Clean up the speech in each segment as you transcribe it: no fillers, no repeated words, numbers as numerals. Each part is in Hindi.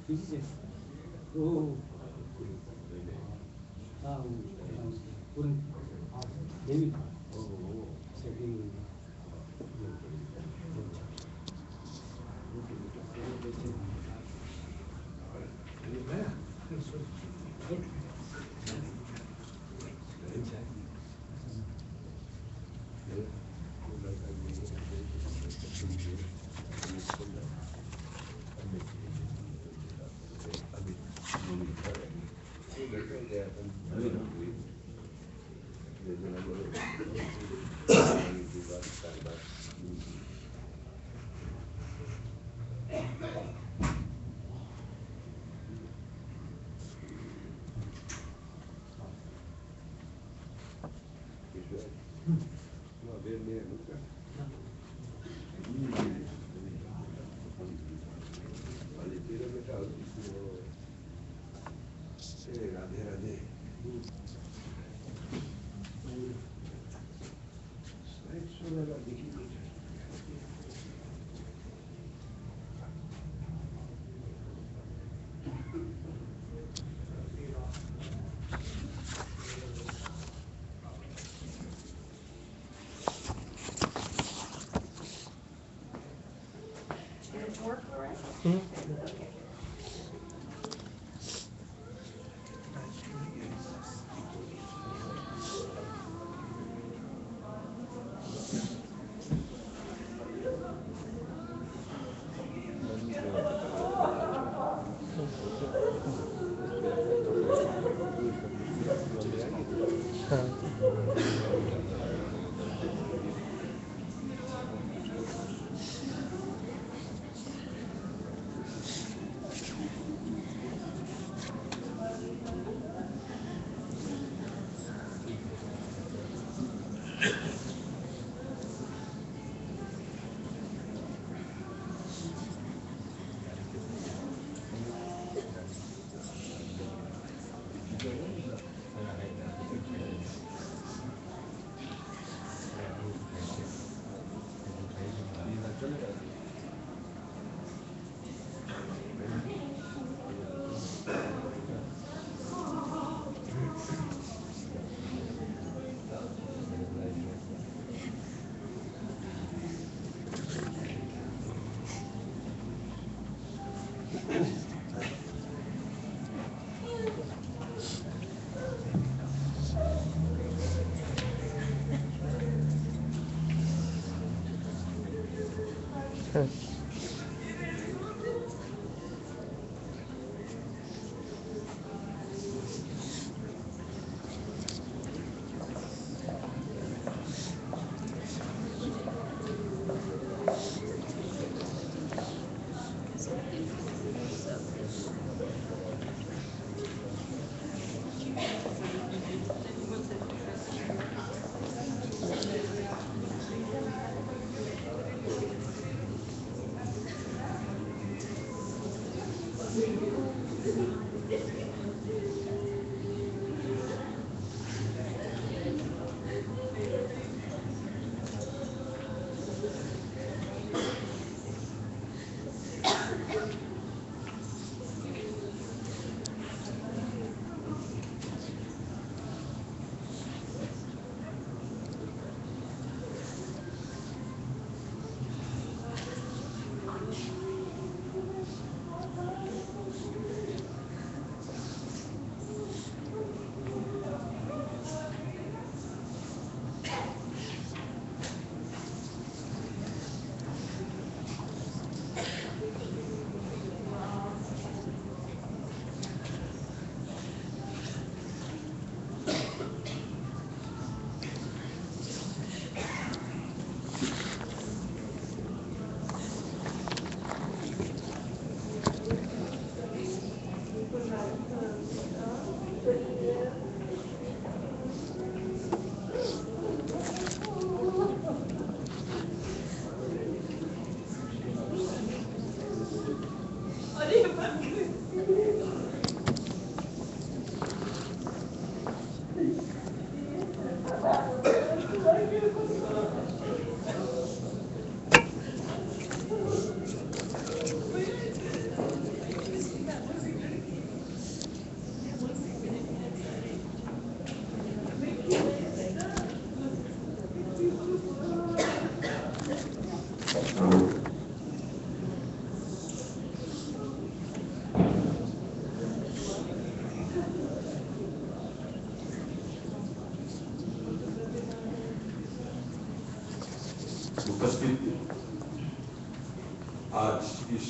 Did Oh, wouldn't David second.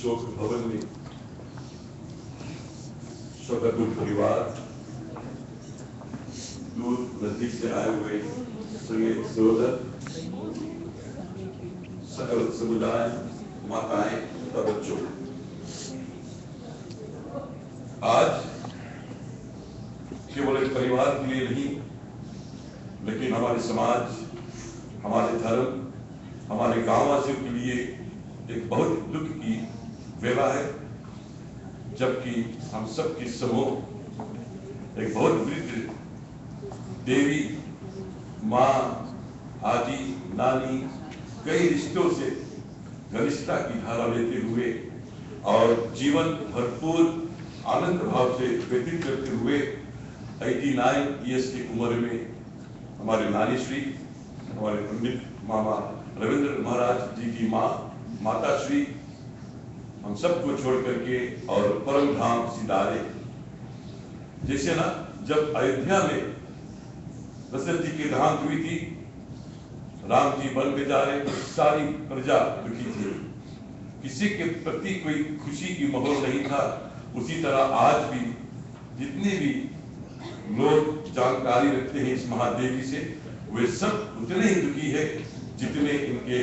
शोक भवन में शोकातुर परिवार, दूर नजदीक से आए हुए संगे सहोदर, सकल समुदाय, माताएं तथा बच्चों, आज केवल एक परिवार के लिए नहीं, लेकिन हमारे समाज, हमारे धर्म, हमारे गांववासियों के लिए एक बहुत दुख की वेला है, जबकि हम सब की समूह एक बहुत वृद्ध देवी, माँ, आजी, नानी, कई रिश्तों से घनिष्ठता की धारा लेते हुए और जीवन भरपूर आनंद भाव से व्यतीत करते हुए 89 ईयर्स की उम्र में हमारे नानी श्री, हमारे पंडित मामा रविंद्र महाराज जी की माँ माता श्री हम सबको छोड़ करके और परम धाम सिधारे। जैसे ना जब अयोध्या में दशरथ जी की देहांत हुई थी, राम जी वन में जा रहे, सारी प्रजा दुखी थी, किसी के प्रति कोई खुशी की माहौल नहीं था। उसी तरह आज भी जितने भी लोग जानकारी रखते हैं इस महादेवी से, वे सब उतने ही दुखी है जितने इनके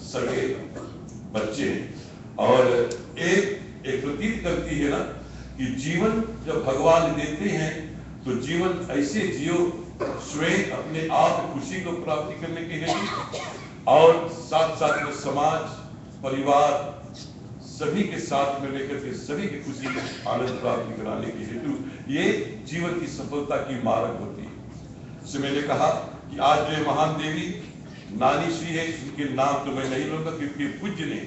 सगे बच्चे हैं। और एक प्रतीत करती है ना कि जीवन जब भगवान देते हैं तो जीवन ऐसे जियो स्वयं अपने आप खुशी को प्राप्ति करने के लिए और साथ साथ में समाज, परिवार सभी के साथ में लेकर के सभी की खुशी आनंद प्राप्ति कराने के हेतु ये जीवन की सफलता की मार्ग होती है। इससे मैंने कहा कि आज जो महान देवी नानी श्री है, इनके नाम तो मैं नहीं लूंगा क्योंकि पूज्य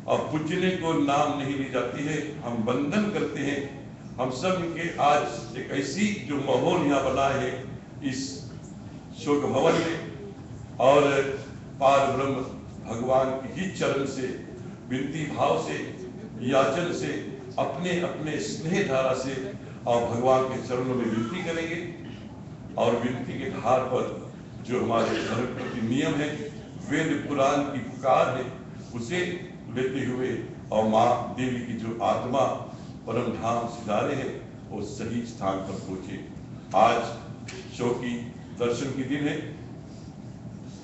और पूजने को नाम नहीं ली जाती है। हम वंदन करते हैं, हम सब इनके आज एक ऐसी जो माहौल यहाँ बना है इस शोक भवन में, और पार ब्रह्म भगवान की ही चरण से विनती भाव से, याचन से, अपने अपने स्नेह धारा से और भगवान के चरणों में विनती करेंगे। और विनती के आधार पर जो हमारे धर्म प्रति नियम है, वेद पुराण की पुकार है, उसे लेते हुए और माँ देवी की जो आत्मा परम धाम सिधारे है वो सही स्थान पर पहुंचे। आज शोकी दर्शन के दिन है।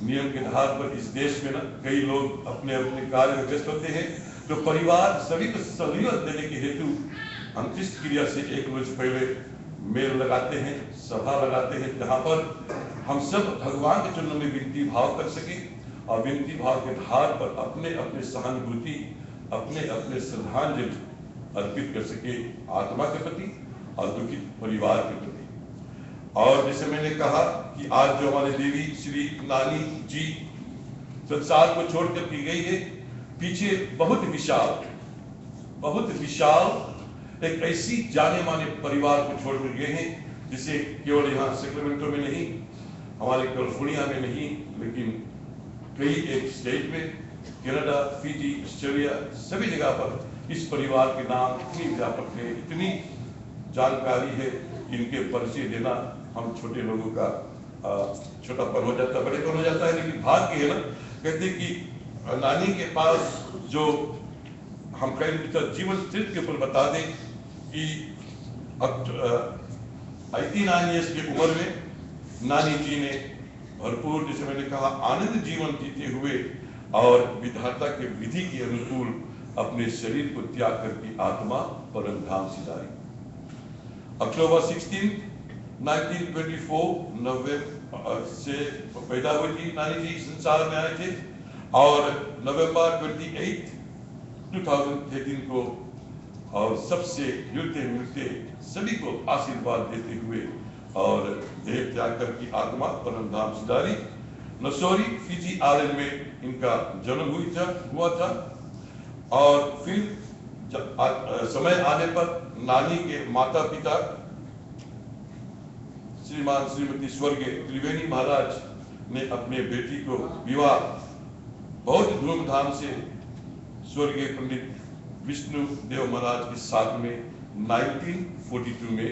नियम के आधार पर इस देश में ना कई लोग अपने अपने कार्य में व्यस्त होते हैं, तो परिवार सभी को सहूलियत देने के हेतु अंत्येष्टि क्रिया से एक रोज पहले मेल लगाते हैं, सभा लगाते हैं, जहाँ पर हम सब भगवान के चरणों में विनती भाव कर सके और विनती भाव के आधार पर अपने अपने सहानुभूति, अपने अपने श्रद्धांजलि अर्पित कर सके आत्मा के प्रति और दुखित परिवार के प्रति। और जैसे मैंने कहा कि आज जो हमारे देवी श्री नानी जी संसार को छोड़कर की गई है, पीछे बहुत विशाल एक ऐसी जाने माने परिवार को छोड़कर गए हैं, जिसे केवल यहाँ सेक्रेमेंटो में नहीं, हमारे कैलिफोर्निया में नहीं, लेकिन कई एक स्टेट में, कनाडा, फिजी, ऑस्ट्रेलिया, सभी जगह पर इस परिवार के नाम इतनी व्यापक है, इतनी जानकारी है, इनके परिचय देना हम छोटे लोगों का छोटापन हो जाता है, बड़ेपन हो जाता है। लेकिन भाग्य है ना, कहते कि नानी के पास जो हम कहीं जीवन चरित्र के ऊपर बता दें कि अब 89 ईयर्स की उम्र में नानी जी ने भरपूर, जैसे मैंने कहा, आनंद जीवन जीते हुए और विधाता के विधि के अनुकूल अपने शरीर को त्याग करके आत्मा परम धाम सिधारी। अक्टूबर 16, 1924 नवंबर से पैदा हुई थी नानी जी, संसार में आए थे, और नवंबर 28, 2013 को और सबसे मिलते मिलते सभी को आशीर्वाद देते हुए और देह त्याग कर की आत्मा परम धाम सिधारी। नसोरी, फिजी आइलैंड में इनका जन्म हुआ था। और फिर जब समय आने पर नानी के माता पिता श्रीमान श्रीमती स्वर्गीय त्रिवेणी महाराज ने अपने बेटी को विवाह बहुत धूमधाम से स्वर्गीय पंडित विष्णु देव महाराज के साथ में 1942 में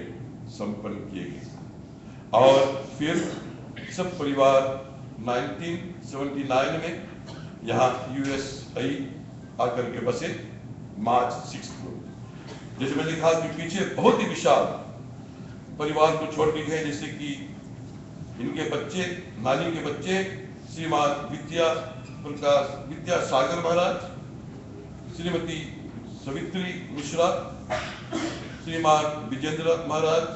संपन्न किए गए। और फिर सब परिवार 1979 में यहाँ यूएसए आकर के बसे मार्च 6 को। जैसे मैंने कहा कि पीछे बहुत ही विशाल परिवार को छोड़ दी है, जैसे कि इनके बच्चे, नानी के बच्चे श्रीमान विद्या सागर महाराज, श्रीमती सवित्री मिश्रा, श्रीमान विजेंद्र महाराज,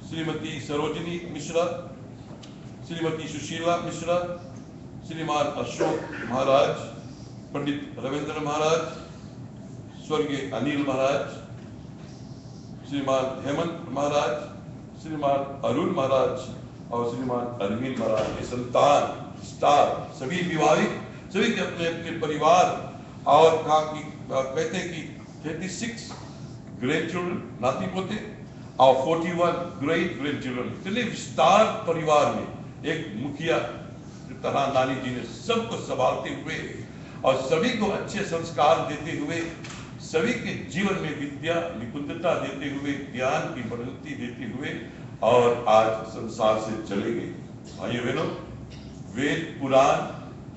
श्रीमती सरोजिनी मिश्रा, श्रीमती सुशीला मिश्रा, श्रीमान अशोक महाराज, पंडित रविंद्र महाराज, स्वर्गीय अनिल महाराज, श्रीमान हेमंत महाराज, श्रीमान अरुण महाराज और श्रीमान अरविंद महाराज के संतान स्टार, सभी विवाहित, सभी के अपने अपने परिवार, और कहा कि कहते हैं कि 36 ग्रैंड चिल्ड्रन, नाती पोते, और 41 ग्रेट ग्रैंड चिल्ड्रन। इतने विस्तार परिवार में एक मुखिया की तरह नानी जी ने सबको संभालते हुए और सभी को अच्छे संस्कार देते हुए, सभी के जीवन में विद्या निपुणता देते हुए, ज्ञान की बढ़ोतरी देते हुए, और आज संसार से चले गए। भाइयों बहनों, वेद पुराण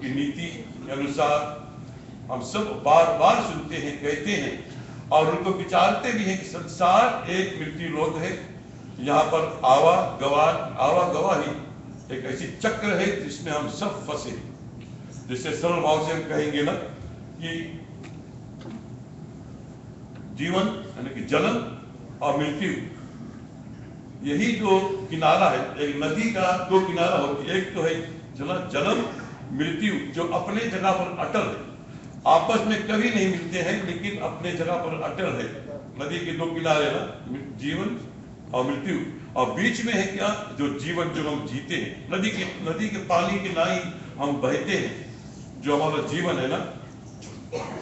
की नीति के अनुसार हम सब बार बार सुनते हैं, कहते हैं और उनको विचारते भी हैं कि संसार एक मृत्यु लोक है। यहाँ पर आवा गवा ही एक ऐसी चक्र है जिसमें हम सब फंसे। जिससे सरल भाव से हम कहेंगे ना कि जीवन यानी कि जन्म और मृत्यु, यही जो किनारा है, एक नदी का दो किनारा होती है, एक तो है जन्म मृत्यु जो अपने जगह पर अटल है, आपस में कभी नहीं मिलते हैं लेकिन अपने जगह पर अटल है। नदी के दो किनारे ना, जीवन और मृत्यु, और बीच में है क्या, जो जीवन जो हम जीते हैं, नदी के पानी के नाई हम बहते हैं, जो हमारा जीवन है ना।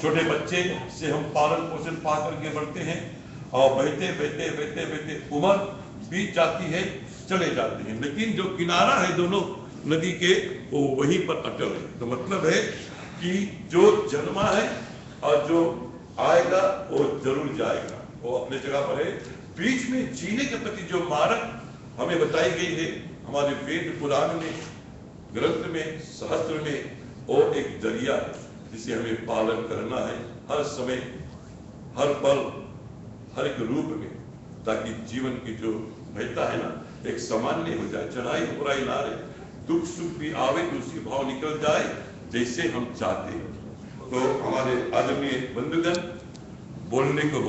छोटे बच्चे से हम पालन पोषण पा करके बढ़ते हैं और बहते उम्र बीत जाती है, चले जाते हैं, लेकिन जो किनारा है दोनों नदी के वो वहीं पर अटल है। तो मतलब है कि जो जन्मा है और जो आएगा वो जरूर जाएगा, वो अपने जगह पर है। बीच में जीने के प्रति जो मार्ग हमें बताई गई है हमारे वेद पुराण में, ग्रंथ में, शास्त्र में, वो एक जरिया है जिसे हमें पालन करना है हर समय, हर पल, हर एक रूप में, ताकि जीवन की जो महत्ता है ना एक सामान्य हो जाए, चढ़ाई बुराई ना रहे, दुख सुख भी आवे तो उसकी भाव निकल जाए जैसे हम चाहते हैं। तो हमारे आदरणीय बंधुगण बोलने को